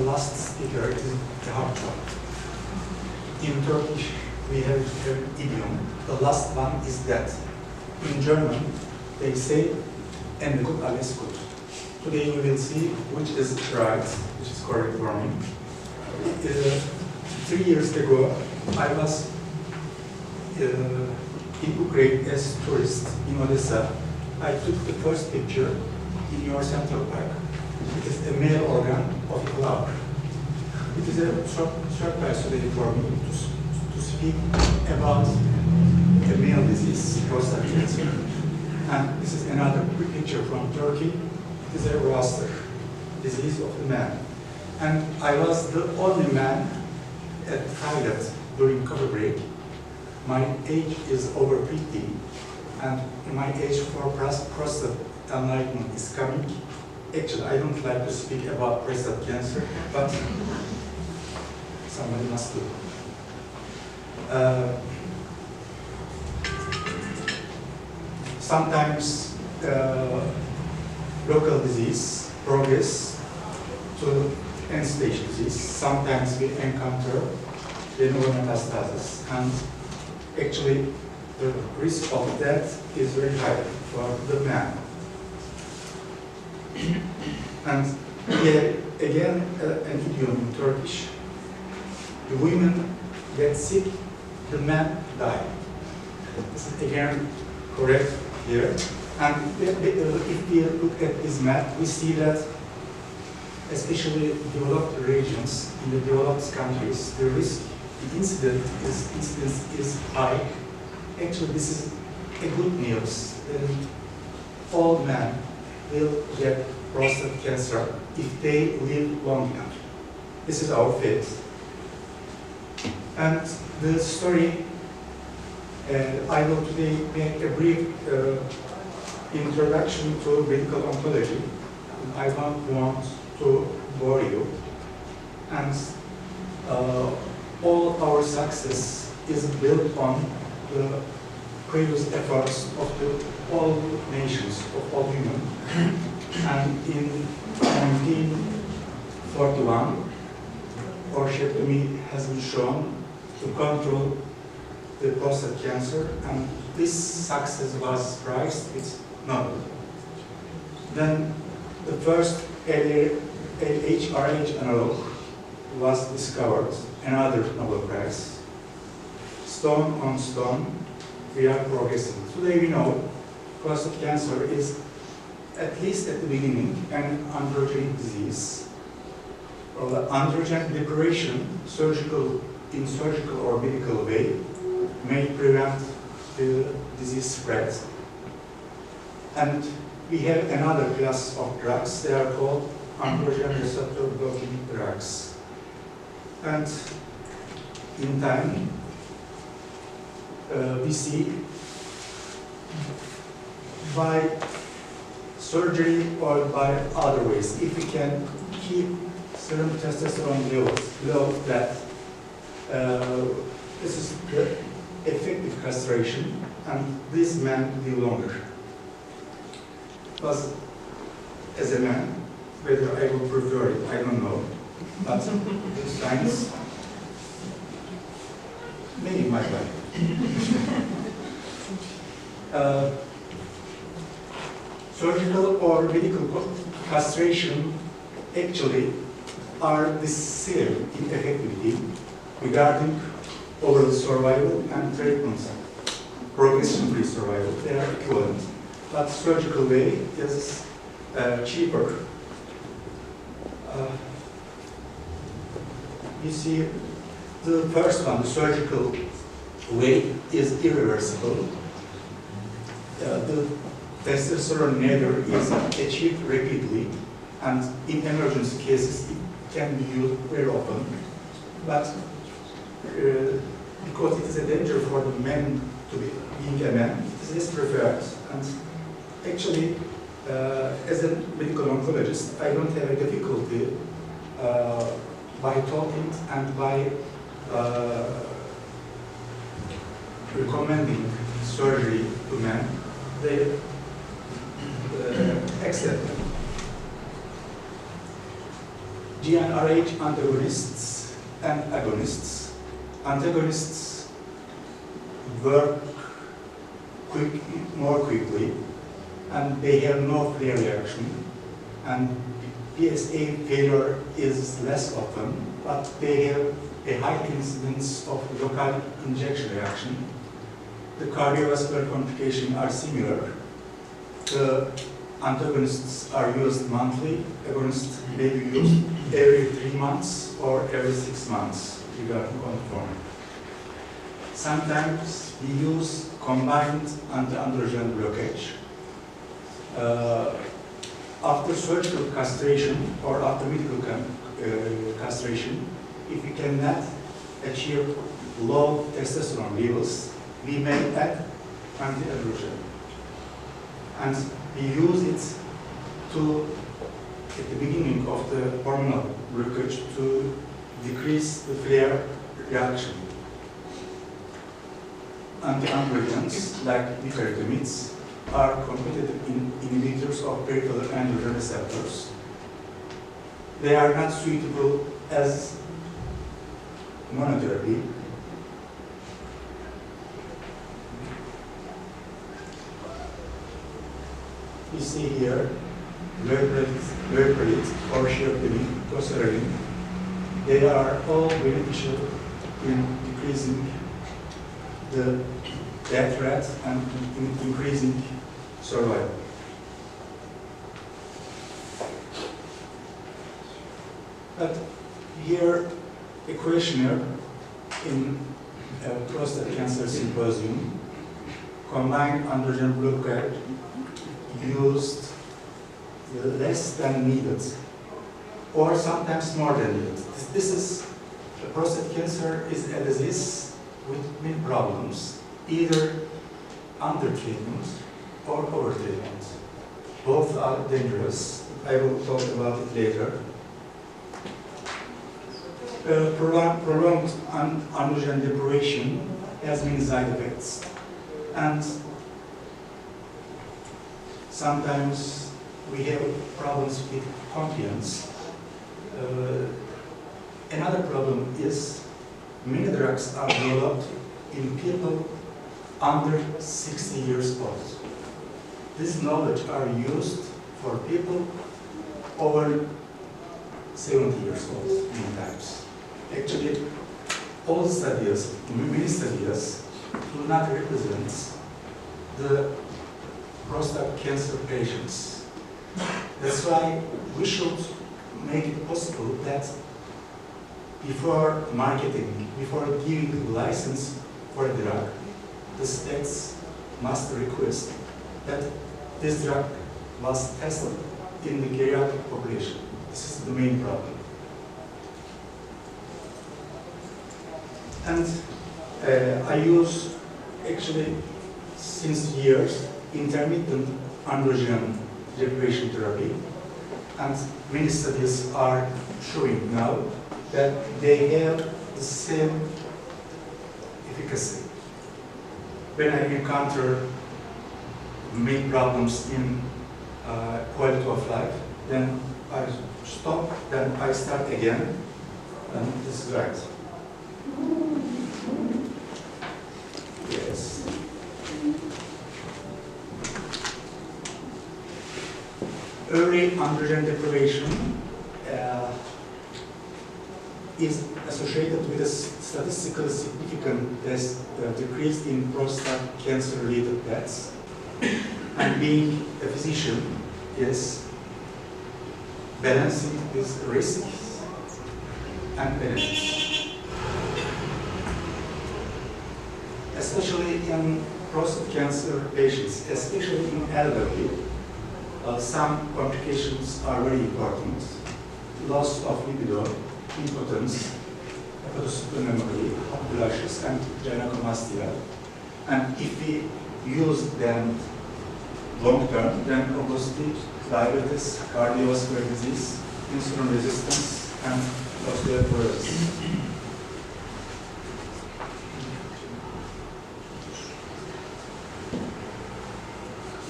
last speaker is the hard one. In Turkish, we have an idiom. The last one is that. In German, they say, "Ende gut, alles gut." Today you will see which is right, which is correct for me. 3 years ago, I was in Ukraine as a tourist in Odessa. I took the first picture in your Central Park. It is a male organ of a flower. It is a surprise today for me to speak about a male disease, prostate cancer. And this is another picture from Turkey. It is a roster disease of the man. And I was the only man at toilet during cover break. My age is over 50, and my age for prostate enlightenment is coming. Actually, I don't like to speak about prostate cancer, but somebody must do. Sometimes local disease progress to end-stage disease. Sometimes we encounter de novo metastasis, and actually the risk of death is very high for the man. And here again an idiom in Turkish: the women get sick, the men die. This is again correct here. And if we look at this map, we see that especially developed regions, in the developed countries, the risk, the incidence is high. Actually, this is a good news. All men will get prostate cancer if they live long enough. This is our fate. And the story, I will today make a brief introduction to medical oncology. I don't want to bore you. And all our success is built on the previous efforts of all nations, of all women. And in 1941, orchiectomy has been shown to control the prostate cancer, and this success was prized with Nobel. Then the first HRH analog was discovered, another Nobel Prize. Stone on stone, we are progressing. Today we know prostate cancer is, at least at the beginning, an androgenic disease. Androgen deprivation, in surgical or medical way, may prevent the disease spread. And we have another class of drugs. They are called androgen receptor blocking drugs. And in time, we see by surgery or by other ways, if we can keep serum testosterone levels below that, this is the effective castration, and these men live longer. Because as a man, whether I would prefer it, I don't know. But the science, maybe my life. Surgical or medical castration actually are the same in effectivity regarding overall survival and treatment progression-free survival. They are equivalent, but surgical way is cheaper. You see, the first one, the surgical way, is irreversible. The testosterone nether is achieved rapidly, and in emergency cases it can be used very often. But because it is a danger for the men to be being a man, it is preferred. And actually, as a medical oncologist, I don't have a difficulty by talking and by recommending surgery to men. They accept them. GnRH antagonists and agonists. Antagonists work more quickly, and they have no flare reaction, and PSA failure is less often, but they have a high incidence of local injection reaction. The cardiovascular complications are similar. The antagonists are used monthly, agonists may be used every 3 months or every 6 months, regarding conform. Sometimes we use combined anti-androgen blockage. After surgical castration or after medical castration, if we cannot achieve low testosterone levels, we may add anti-androgen. And we use it at the beginning of the hormonal blockage to decrease the flare reaction. Anti-androgens, like diphenylamines, are competitive inhibitors of peripheral androgen receptors. They are not suitable as monotherapy. You see here, loperamide, orchiopamine, goserelin. They are all beneficial in decreasing the death rate and increasing survival. But here, a questionnaire in a prostate cancer symposium, combined androgen blockade used less than needed, or sometimes more than needed. This is, prostate cancer is a disease with many problems, either under treatment or over treatment. Both are dangerous. I will talk about it later. Prolonged androgen deprivation has many side effects, and sometimes we have problems with compliance. Another problem is many drugs are developed in people under 60 years old. This knowledge are used for people over 70 years old many times. Actually, all studies, many studies, do not represent the prostate cancer patients. That's why we should make it possible that before marketing, before giving the license for a drug, the states must request that this drug was tested in the geriatric population. This is the main problem. And I use, actually, since years, intermittent androgen deprivation therapy, and many studies are showing now that they have the same efficacy. When I encounter main problems in quality of life, then I stop, then I start again, and this is right. Yes. Early androgen deprivation is associated with a statistically significant decrease in prostate cancer-related deaths. And being a physician is balancing these risks and benefits. Especially in prostate cancer patients, especially in elderly, some complications are very important. Loss of libido, impotence, hepatosupplememory, hot flashes, and gynecomastia. And if we use them long term, then obesity, diabetes, cardiovascular disease, insulin resistance, and osteoporosis.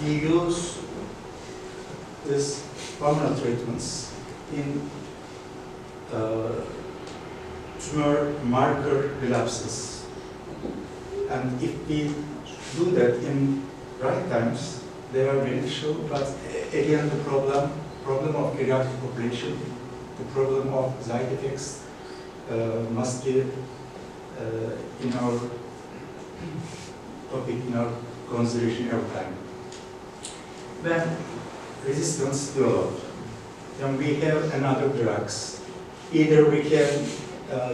We use these hormonal treatments in tumor marker relapses. And if we do that in right times, they are beneficial, but again the problem of pediatric population, the problem of side effects must be in our topic, in our consideration every time. When resistance develops, then we have another drugs. Either we can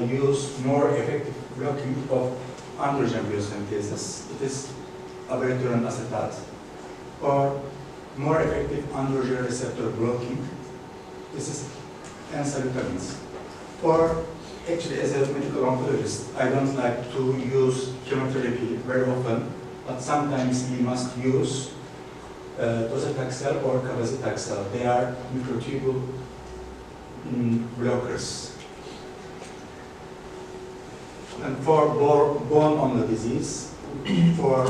use more effective blocking of androgen biosynthesis, it is abiraterone acetate, or more effective androgen receptor blocking, this is enzalutamide. Or actually, as a medical oncologist, I don't like to use chemotherapy very often, but sometimes we must use docetaxel or cabazitaxel. They are microtubule blockers. And for bone-only disease, for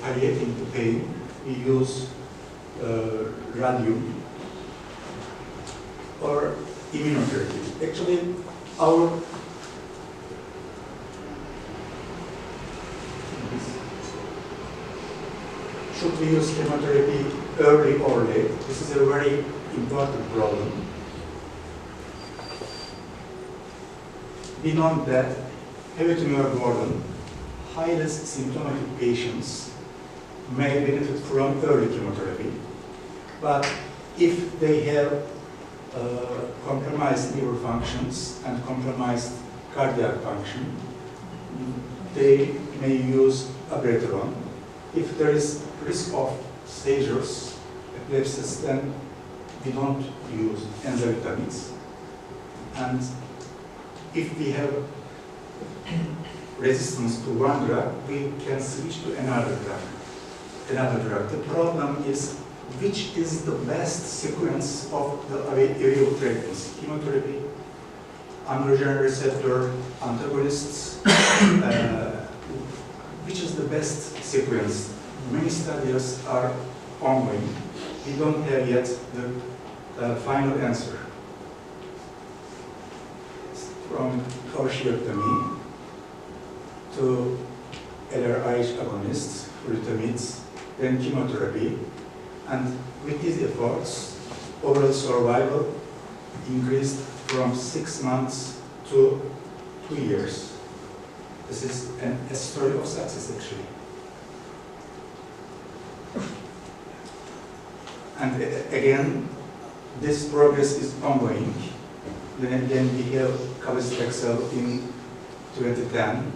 palliating the pain, we use radium or immunotherapy. Actually, our should we use chemotherapy early or late? This is a very important problem. We know that heavy tumor burden, highly symptomatic patients may benefit from early chemotherapy, but if they have compromised liver functions and compromised cardiac function, they may use abiraterone. If there is risk of seizures, epilepsies, then we don't use enzalutamide. And if we have resistance to one drug, we can switch to another drug. The problem is which is the best sequence of the area of treatments: chemotherapy, androgen receptor antagonists, which is the best sequence. Many studies are ongoing. We don't have yet the final answer. From torsiotomy to LRH agonists, glutamides, then chemotherapy, and with these efforts, overall survival increased from 6 months to 2 years. This is a story of success, actually. And again, this progress is ongoing. Then we have cabazitaxel in 2010,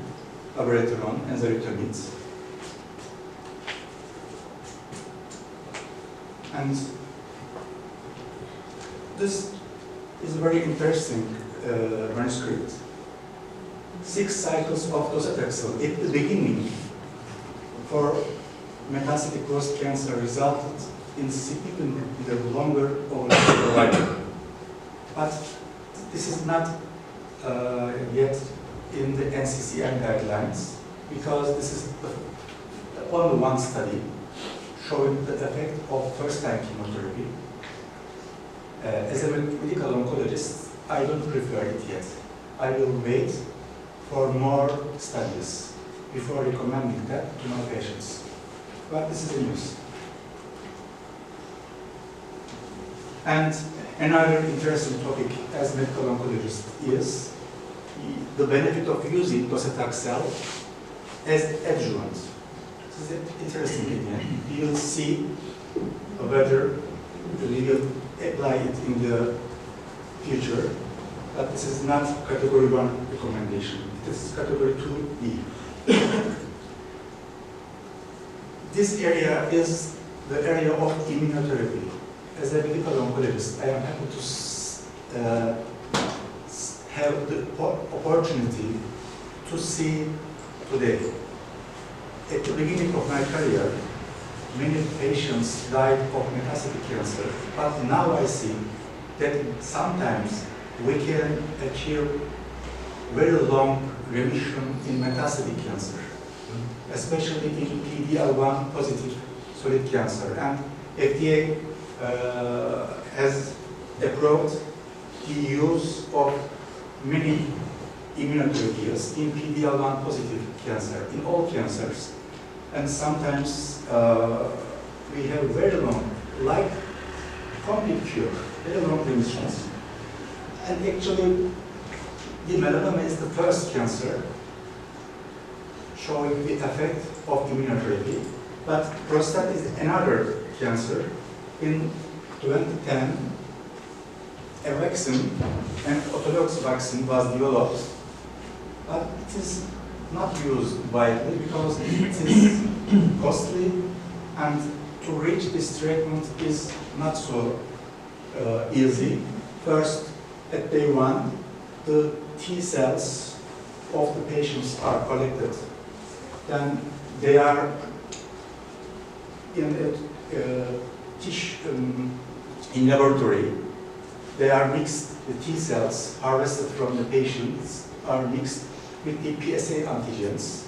abiraterone, enzalutamide. And this is a very interesting manuscript. 6 cycles of docetaxel at the beginning for metastatic prostate cancer resulted in significantly longer overall survival. But this is not yet in the NCCN guidelines, because this is only one study showing the effect of first-time chemotherapy. As a medical oncologist, I don't prefer it yet. I will wait for more studies before recommending that to my patients. But this is the news. And another interesting topic as medical oncologist is the benefit of using docetaxel as adjuvant. This is interesting again. You will see whether we will apply it in the future, but this is not category 1 recommendation. It is category 2B. This area is the area of immunotherapy. As a medical oncologist, I am happy to have the opportunity to see today. At the beginning of my career, many patients died of metastatic cancer, but now I see that sometimes we can achieve very long remission in metastatic cancer, especially in PD-L1 positive solid cancer. And FDA has approved the use of many immunotherapies in PD-L1 positive cancer, in all cancers. And sometimes we have very long, like complete cure, very long remissions. And actually, the melanoma is the first cancer showing the effect of immunotherapy. But prostate is another cancer. In 2010, a vaccine, an orthodox vaccine, was developed, but it is not used widely because it is costly, and to reach this treatment is not so easy. First, at day 1, the T cells of the patients are collected. Then they are in in laboratory. They are mixed, the T cells harvested from the patients are mixed with the PSA antigens.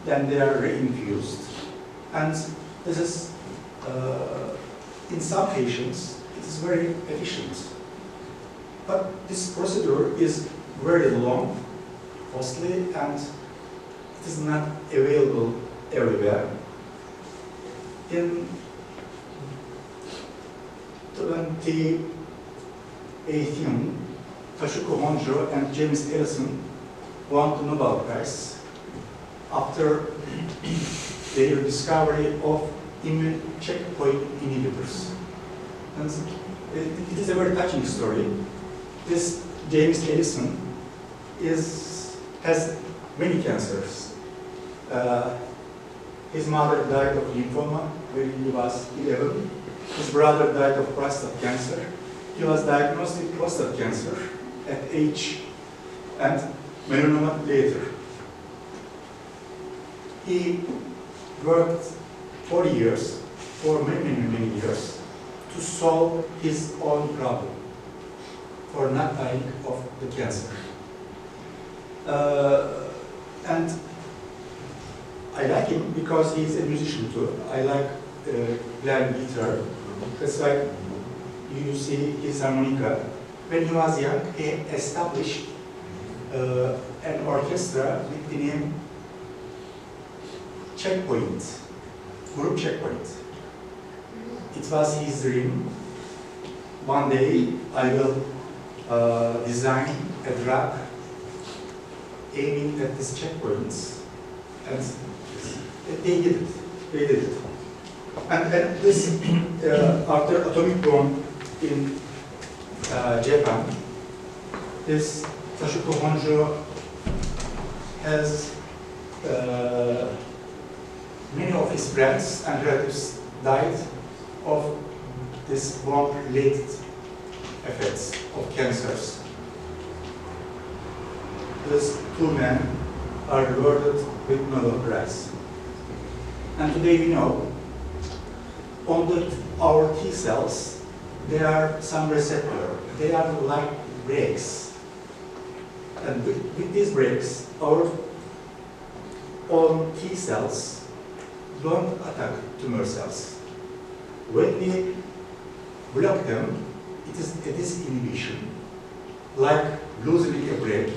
Then they are reinfused. And this is, in some patients, it is very efficient. But this procedure is very long, costly, and it is not available everywhere. In 2018, Toshiko Honjo and James Ellison won the Nobel Prize after their discovery of immune checkpoint inhibitors. And it is a very touching story. This James Ellison has many cancers. His mother died of lymphoma when he was 11. His brother died of prostate cancer. He was diagnosed with prostate cancer at age and melanoma later. He worked for many years, to solve his own problem for not dying of the cancer. And I like him because he's a musician too. I like playing guitar. That's why you see his harmonica. When he was young, he established an orchestra with the name Checkpoint, Group Checkpoint. It was his dream. One day I will design a drug aiming at these checkpoints, and they did it. They did it. And this, after atomic bomb in Japan, this Toshiko Honjo has many of his friends and relatives died of this bomb-related effects of cancers. These two men are rewarded with Nobel Prize. And today we know on our T cells, there are some receptors. They are like brakes. And with these brakes, our own T cells don't attack tumor cells. When we block them, it is a disinhibition, like loosening a brake.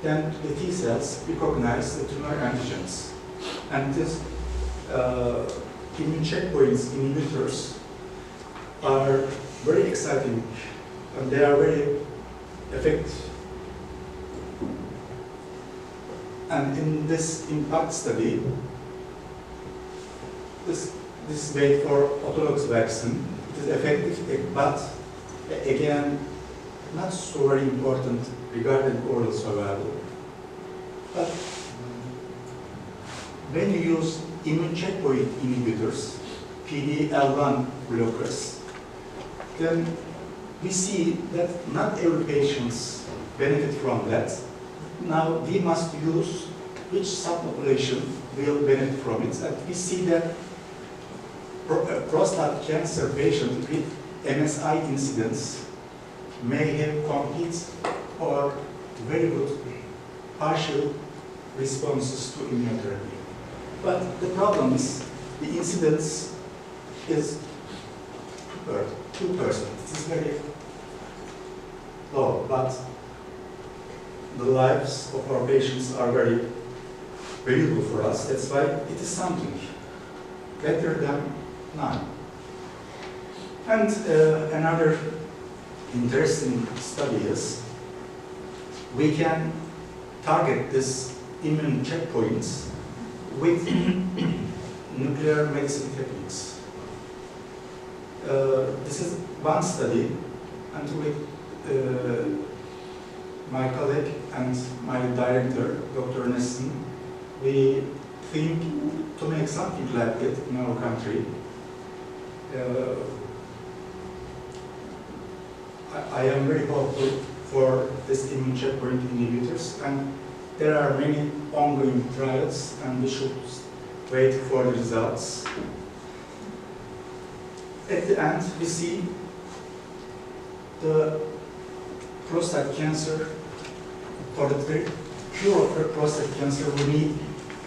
Then the T cells recognize the tumor antigens. And this immune checkpoints inhibitors are very exciting, and they are very effective. And in this impact study, this is made for autologous vaccine. It is effective, but again, not so very important regarding oral survival. But when you use immune checkpoint inhibitors, PD-L1 blockers, then we see that not every patient benefit from that. Now we must use which subpopulation will benefit from it, and we see that prostate cancer patients with MSI incidence may have complete or very good partial responses to immunotherapy. But the problem is the incidence is 2%. It is very low, but the lives of our patients are very valuable for us. That's why it is something better than none. And another interesting study is we can target this immune checkpoints with nuclear medicine techniques. This is one study, and with my colleague and my director, Dr. Nesson, we think to make something like that in our country. I am very hopeful for this immune checkpoint inhibitors, and there are many ongoing trials, and we should wait for the results. At the end, we see the prostate cancer. For the cure of prostate cancer, we need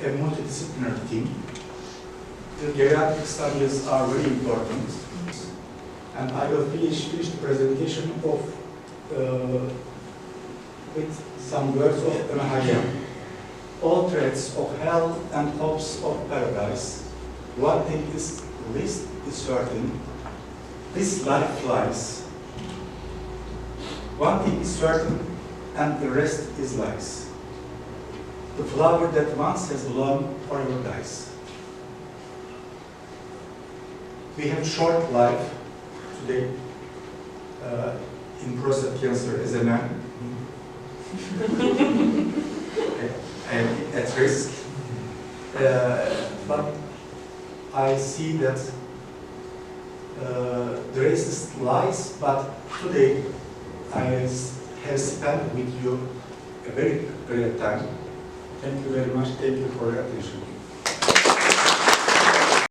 a multidisciplinary team. The geriatric studies are very important. And I will finish the presentation with some words of Mahayana. All threats of hell and hopes of paradise, one thing is least is certain, this life flies. One thing is certain, and the rest is lies. The flower that once has blown forever dies. We have short life today in prostate cancer as a man. I am at risk, but I see that the rest is lies, but today I have spent with you a very great time. Thank you very much. Thank you for your attention.